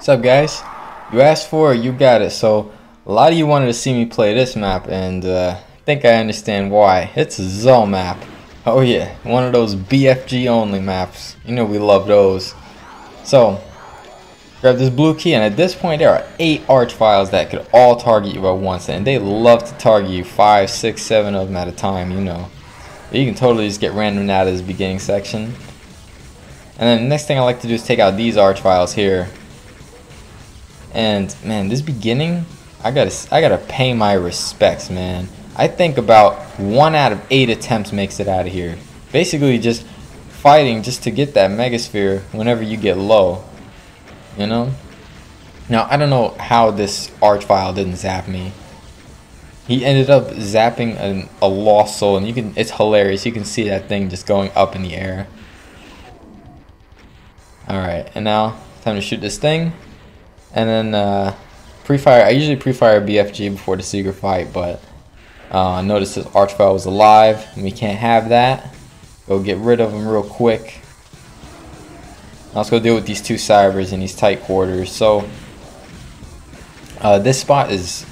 What's up, guys? You asked for it, you got it. So a lot of you wanted to see me play this map, and I think I understand why. It's a Zo map. Oh yeah, one of those BFG only maps. You know we love those. So grab this blue key, and at this point there are 8 archviles that could all target you at once, and they love to target you 5, 6, 7 of them at a time, you know. But you can totally just get randomed out of this beginning section. And then the next thing I like to do is take out these archviles here. And man, this beginning, I gotta pay my respects, man. I think about 1 out of 8 attempts makes it out of here. Basically just fighting just to get that megasphere whenever you get low, you know. Now I don't know how this archvile didn't zap me. He ended up zapping a lost soul, and it's hilarious. You can see that thing just going up in the air. Alright, and now time to shoot this thing. And then pre-fire, I usually pre-fire BFG before the secret fight, but I noticed this archvile was alive, and we can't have that. Go get rid of him real quick. Now let's go deal with these 2 cybers in these tight quarters. So this spot it's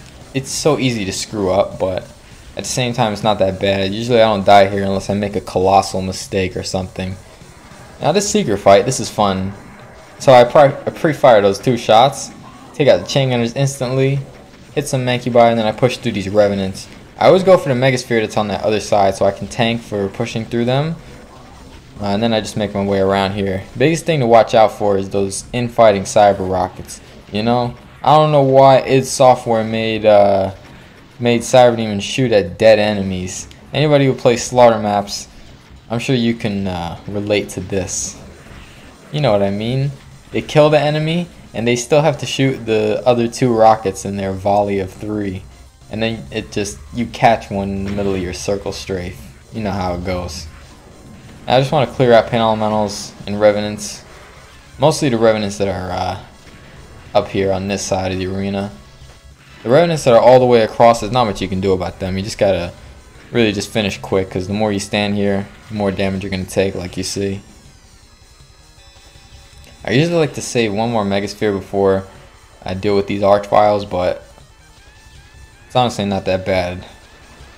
so easy to screw up, but at the same time it's not that bad. Usually I don't die here unless I make a colossal mistake or something. Now this secret fight, this is fun. So I pre-fire those 2 shots, take out the chain gunners instantly, hit some Mancubi, and then I push through these revenants. I always go for the megasphere that's on that other side so I can tank for pushing through them. And then I just make my way around here. Biggest thing to watch out for is those infighting cyber rockets. You know, I don't know why id Software made cyber demons shoot at dead enemies. Anybody who plays slaughter maps, I'm sure you can relate to this. You know what I mean? They kill the enemy, and they still have to shoot the other 2 rockets in their volley of 3. And then you catch one in the middle of your circle strafe. You know how it goes. I just want to clear out pain elementals and revenants. Mostly the revenants that are up here on this side of the arena. The revenants that are all the way across, there's not much you can do about them. You just gotta really just finish quick, because the more you stand here, the more damage you're gonna take, like you see. I usually like to save 1 more megasphere before I deal with these archviles, but it's honestly not that bad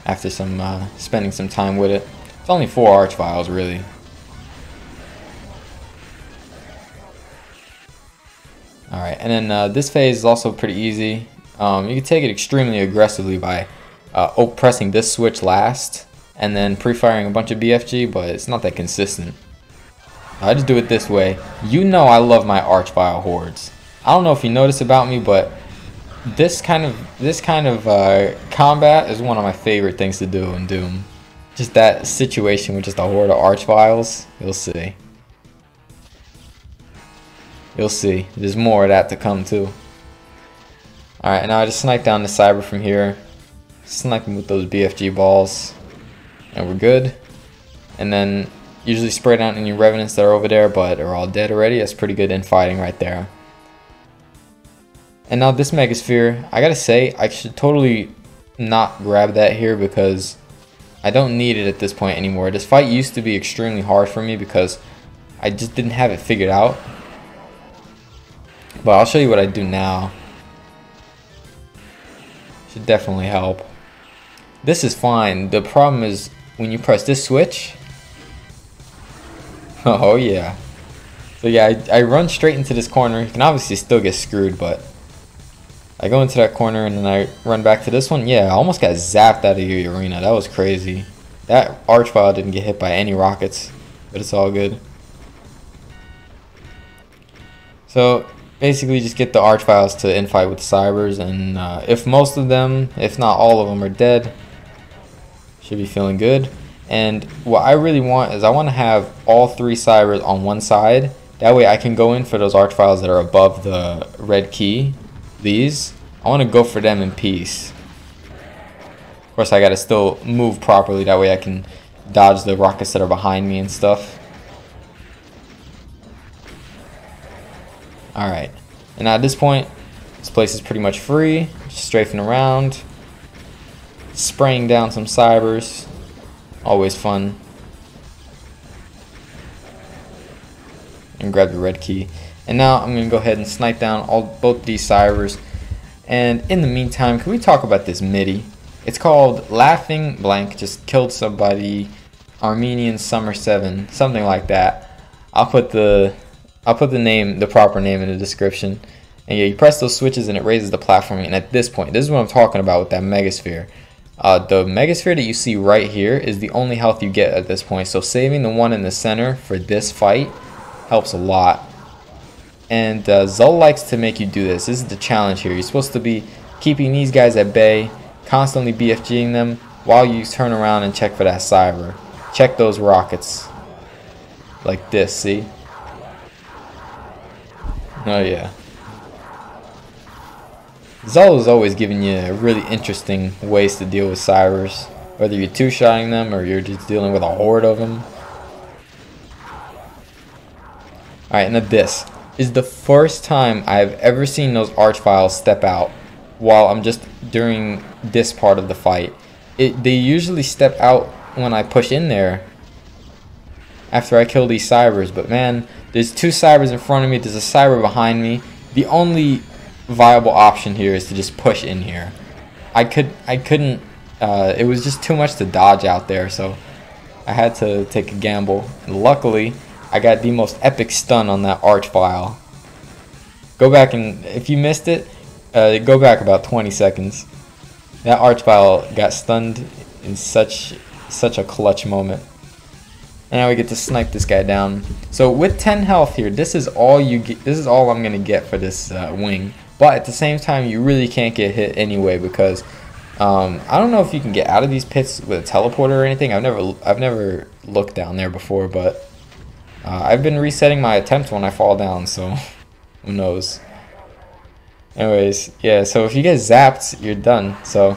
after spending some time with it. It's only 4 archviles, really. Alright, and then this phase is also pretty easy. You can take it extremely aggressively by pressing this switch last and then pre-firing a bunch of BFG, but it's not that consistent. I just do it this way. You know I love my archvile hordes. I don't know if you notice about me, but this kind of combat is one of my favorite things to do in Doom. Just that situation with just a horde of archviles. You'll see. You'll see. There's more of that to come too. Alright, now I just snipe down the cyber from here. Snipe him with those BFG balls. And we're good. And then usually spray down any revenants that are over there, but are all dead already. That's pretty good infighting right there. And now this megasphere, I gotta say, I should totally not grab that here because I don't need it at this point anymore. This fight used to be extremely hard for me because I just didn't have it figured out. But I'll show you what I do now. Should definitely help. This is fine. The problem is when you press this switch. Oh yeah. So yeah, I run straight into this corner. You can obviously still get screwed, but I go into that corner and then I run back to this one. Yeah, I almost got zapped out of your arena. That was crazy. That archvile didn't get hit by any rockets, but it's all good. So basically just get the archviles to infight with the cybers, and if most of them, if not all of them, are dead, should be feeling good. And what I really want is I want to have all 3 cybers on one side. That way I can go in for those archviles that are above the red key. These, I want to go for them in peace. Of course I gotta still move properly, that way I can dodge the rockets that are behind me and stuff. Alright, and at this point this place is pretty much free. Just strafing around, spraying down some cybers, always fun. And grab the red key. And now I'm going to go ahead and snipe down both these cybers. And in the meantime, can we talk about this Midi? It's called Laughing Blank, just killed somebody, Armenian Summer 7, something like that. I'll put the name, the proper name in the description. And yeah, you press those switches and it raises the platforming. And at this point, this is what I'm talking about with that Megasphere. The Megasphere that you see right here is the only health you get at this point. So saving the one in the center for this fight helps a lot. And Zul likes to make you do this. This is the challenge here. You're supposed to be keeping these guys at bay, constantly BFGing them while you turn around and check for that cyber. Check those rockets. Like this, see? Oh yeah. Zul is always giving you really interesting ways to deal with cybers. Whether you're two-shotting them or you're just dealing with a horde of them. Alright, now this is the first time I've ever seen those archviles step out while I'm just during this part of the fight. They usually step out when I push in there after I kill these cybers, but man, there's two cybers in front of me, there's a cyber behind me. The only viable option here is to just push in here. I couldn't it was just too much to dodge out there, so I had to take a gamble, and luckily I got the most epic stun on that archvile. Go back, and if you missed it, go back about 20 seconds. That archvile got stunned in such a clutch moment. And now we get to snipe this guy down. So with 10 health here, this is all you get. This is all I'm gonna get for this wing. But at the same time, you really can't get hit anyway because I don't know if you can get out of these pits with a teleporter or anything. I've never looked down there before, but I've been resetting my attempts when I fall down, so who knows. Anyways, yeah, so if you get zapped, you're done. So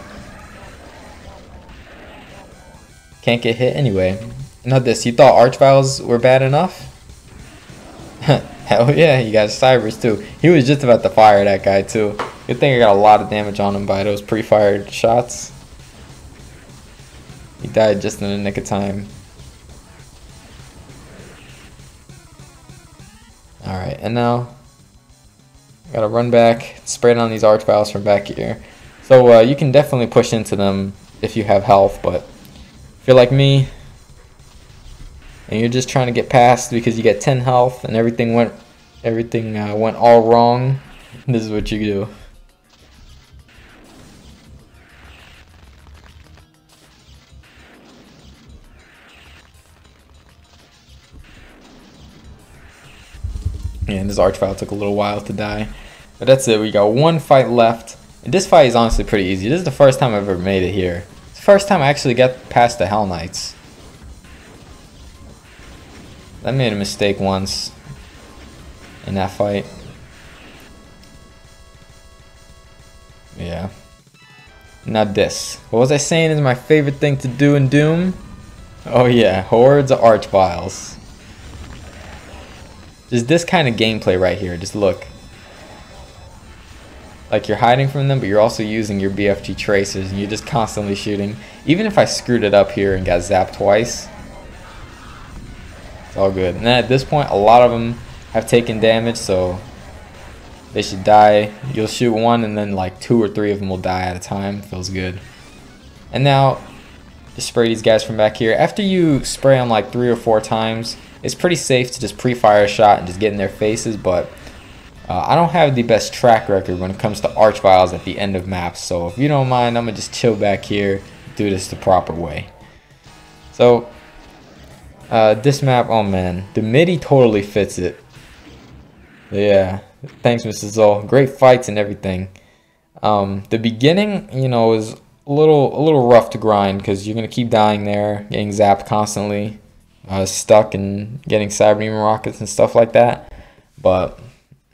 can't get hit anyway. Now this, you thought archviles were bad enough? Hell yeah, you got cybers too. He was just about to fire that guy too. Good thing I got a lot of damage on him by those pre-fired shots. He died just in the nick of time. Alright, and now I gotta run back, spray it on these archviles from back here. So you can definitely push into them if you have health, but if you're like me and you're just trying to get past because you get 10 health and everything went all wrong, this is what you do. And this archvile took a little while to die. But that's it, we got one fight left. And this fight is honestly pretty easy. This is the first time I've ever made it here. It's the first time I actually got past the Hell Knights. I made a mistake once in that fight. Yeah. Now this. What was I saying is my favorite thing to do in Doom? Oh yeah, hordes of archviles. Just this kind of gameplay right here. Just look. Like you're hiding from them, but you're also using your BFG tracers, and you're just constantly shooting. Even if I screwed it up here and got zapped twice, it's all good. And then at this point, a lot of them have taken damage, so they should die. You'll shoot one, and then like 2 or 3 of them will die at a time. Feels good. And now, just spray these guys from back here. After you spray them like 3 or 4 times, it's pretty safe to just pre-fire a shot and just get in their faces, but I don't have the best track record when it comes to archviles at the end of maps, so if you don't mind, I'm going to just chill back here, do this the proper way. So, this map, oh man, the Midi totally fits it. Yeah, thanks Mr. Zul. Great fights and everything. The beginning, you know, is a little rough to grind because you're going to keep dying there, getting zapped constantly. Stuck and getting cyber demon rockets and stuff like that, but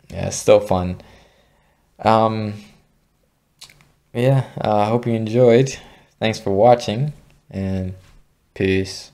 yeah, it's still fun. Yeah, I hope you enjoyed. Thanks for watching, and peace.